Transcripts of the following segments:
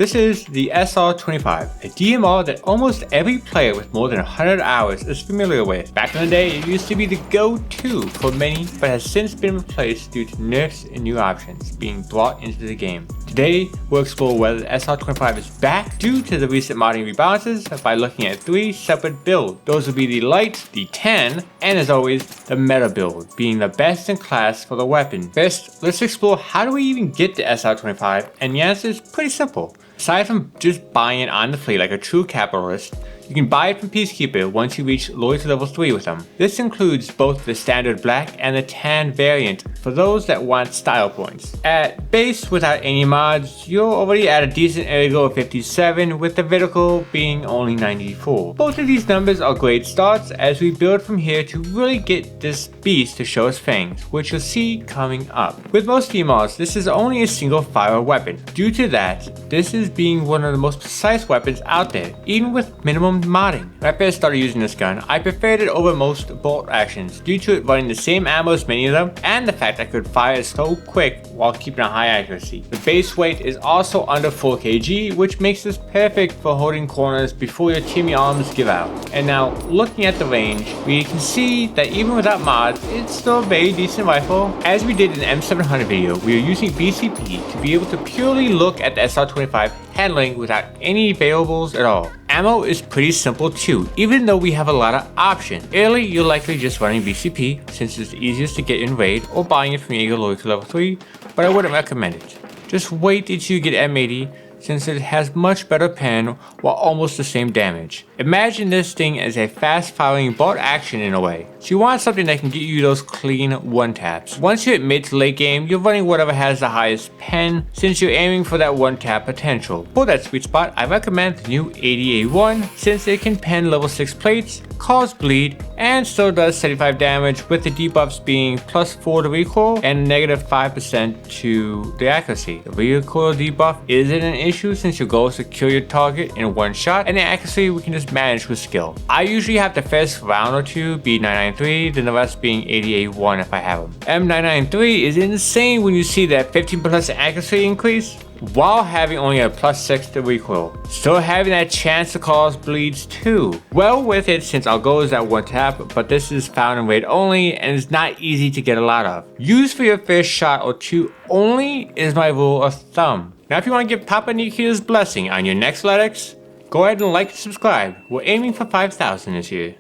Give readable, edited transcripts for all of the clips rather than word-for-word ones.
This is the SR-25, a DMR that almost every player with more than 100 hours is familiar with. Back in the day, it used to be the go-to for many, but has since been replaced due to nerfs and new options being brought into the game. Today, we'll explore whether the SR-25 is back due to the recent modding rebalances by looking at 3 separate builds. Those will be the light, the tan, and as always, the meta build, being the best in class for the weapon. First, let's explore how do we even get the SR-25, and the answer is pretty simple. Aside from just buying it on the fleet like a true capitalist, you can buy it from Peacekeeper once you reach loyalty level 3 with them. This includes both the standard black and the tan variant for those that want style points. At base, without any mods, you're already at a decent ergo of 57 with the vertical being only 94. Both of these numbers are great starts as we build from here to really get this beast to show its fangs, which you'll see coming up. With most DMRs, this is only a single fire weapon. Due to that, this is being one of the most precise weapons out there, even with minimum modding. When I first started using this gun, I preferred it over most bolt actions due to it running the same ammo as many of them and the fact I could fire so quick while keeping a high accuracy. The base weight is also under 4 kg, which makes this perfect for holding corners before your teamy arms give out. And now, looking at the range, we can see that even without mods, it's still a very decent rifle. As we did in the M700 video, we are using BCP to be able to purely look at the SR-25 handling without any variables at all. Ammo is pretty simple too, even though we have a lot of options. Early, you're likely just running BCP since it's the easiest to get in raid or buying it from Jaeger loyalty level 3, but I wouldn't recommend it. Just wait until you get M80 since it has much better pen while almost the same damage. Imagine this thing as a fast firing bolt action in a way. So you want something that can get you those clean one taps. Once you hit mid to late game, you're running whatever has the highest pen since you're aiming for that one tap potential. For that sweet spot, I recommend the new 80A1 since it can pen level 6 plates, cause bleed, and still does 75 damage with the debuffs being +4 to recoil and -5% to the accuracy. The recoil debuff isn't an issue since your goal is to kill your target in one shot, and the accuracy we can just manage with skill. I usually have the first round or two be 993, then the rest being 80A1 if I have them. M993 is insane when you see that 15% accuracy increase while having only a +6 to recoil. Still having that chance to cause bleeds too. Well with it since our goal is at one tap, but this is found in raid only and is not easy to get a lot of. Use for your first shot or two only is my rule of thumb. Now if you want to give Papa Nikita's blessing on your next LEDX, go ahead and like and subscribe. We're aiming for 5,000 this year.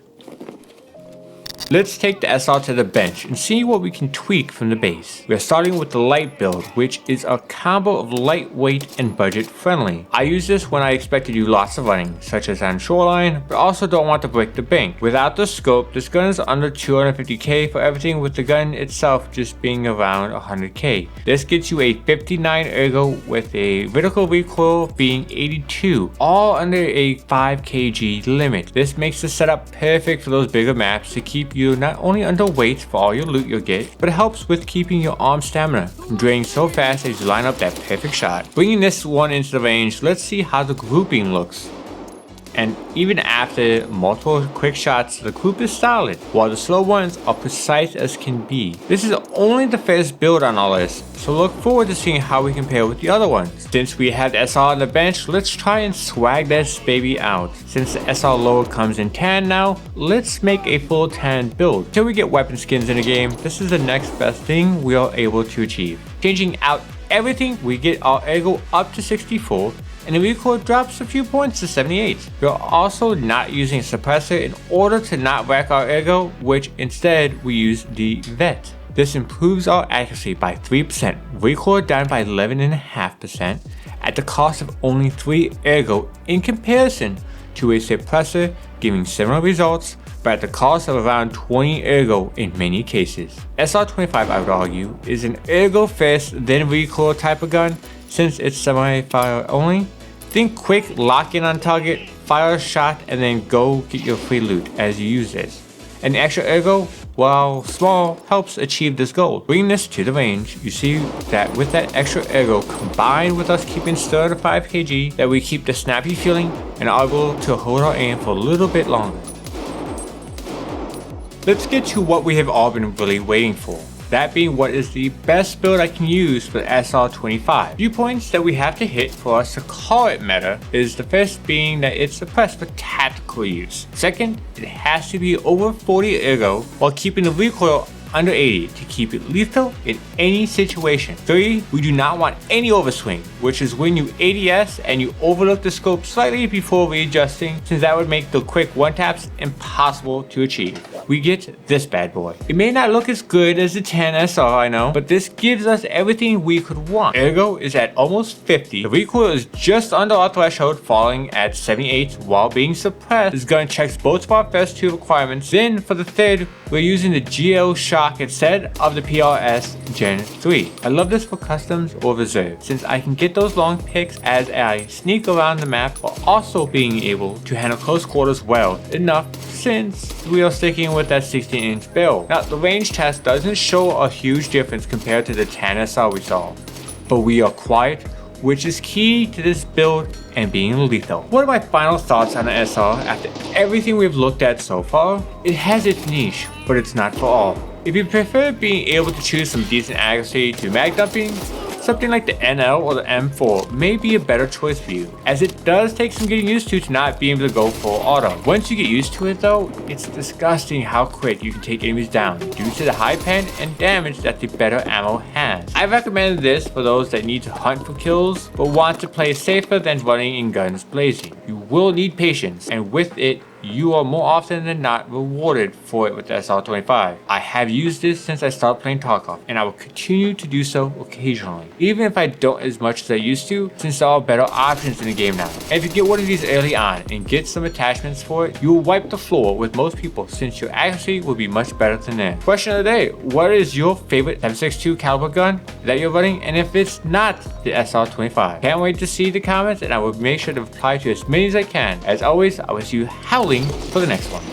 Let's take the SR to the bench and see what we can tweak from the base. We are starting with the light build, which is a combo of lightweight and budget friendly. I use this when I expect to do lots of running, such as on shoreline, but also don't want to break the bank. Without the scope, this gun is under 250k for everything, with the gun itself just being around 100k. This gets you a 59 ergo with a vertical recoil being 82, all under a 5 kg limit. This makes the setup perfect for those bigger maps to keep you not only underweight for all your loot you'll get, but it helps with keeping your arm stamina from draining so fast as you line up that perfect shot. Bringing this one into the range, let's see how the grouping looks. And even after multiple quick shots, the group is solid, while the slow ones are precise as can be. This is only the first build on our list, so look forward to seeing how we compare with the other ones. Since we had the SR on the bench, let's try and swag this baby out. Since the SR lower comes in tan now, let's make a full tan build. Till we get weapon skins in the game, this is the next best thing we are able to achieve. Changing out everything, we get our ergo up to 64, and the recoil drops a few points to 78. We are also not using a suppressor in order to not wreck our ergo, which instead we use the vet. This improves our accuracy by 3%, recoil down by 11.5% at the cost of only 3 ergo in comparison to a suppressor giving similar results but at the cost of around 20 ergo in many cases. SR-25, I would argue, is an ergo first then recoil type of gun since it's semi-fire only. Think quick lock in on target, fire a shot, and then go get your free loot as you use this. And the extra ergo, while small, helps achieve this goal. Bringing this to the range, you see that with that extra ergo combined with us keeping still at 5 kg, that we keep the snappy feeling and are able to hold our aim for a little bit longer. Let's get to what we have all been really waiting for. That being what is the best build I can use for the SR-25. Viewpoints that we have to hit for us to call it meta is the first being that it's suppressed for tactical use. Second, it has to be over 40 ergo while keeping the recoil under 80 to keep it lethal in any situation. 3, we do not want any overswing, which is when you ADS and you overlook the scope slightly before readjusting, since that would make the quick one taps impossible to achieve. We get this bad boy. It may not look as good as the 10 SR, I know, but this gives us everything we could want. Ergo is at almost 50. The recoil is just under our threshold, falling at 78 while being suppressed. This gun checks both of our first 2 requirements. Then for the third, we're using the GO shock instead of the PRS Gen 3. I love this for customs or reserve, since I can get those long picks as I sneak around the map, while also being able to handle close quarters well enough, since we are sticking with that 16-inch barrel. Now, the range test doesn't show a huge difference compared to the 10 SR we saw, but we are quiet, which is key to this build and being lethal. What are my final thoughts on the SR after everything we've looked at so far? It has its niche, but it's not for all. If you prefer being able to choose some decent accuracy to mag dumping, something like the NL or the M4 may be a better choice for you, as it does take some getting used to not being able to go full auto. Once you get used to it though, it's disgusting how quick you can take enemies down due to the high pen and damage that the better ammo has. I recommend this for those that need to hunt for kills but want to play safer than running in guns blazing. You will need patience, and with it, you are more often than not rewarded for it with the SR-25. I have used this since I started playing Tarkov, and I will continue to do so occasionally, even if I don't as much as I used to, since there are better options in the game now. And if you get one of these early on and get some attachments for it, you will wipe the floor with most people, since your accuracy will be much better than theirs. Question of the day: what is your favorite 7.62 caliber gun that you're running, and if it's not the SR-25? Can't wait to see the comments, and I will make sure to reply to as many as I can. As always, I will see you howling for the next one.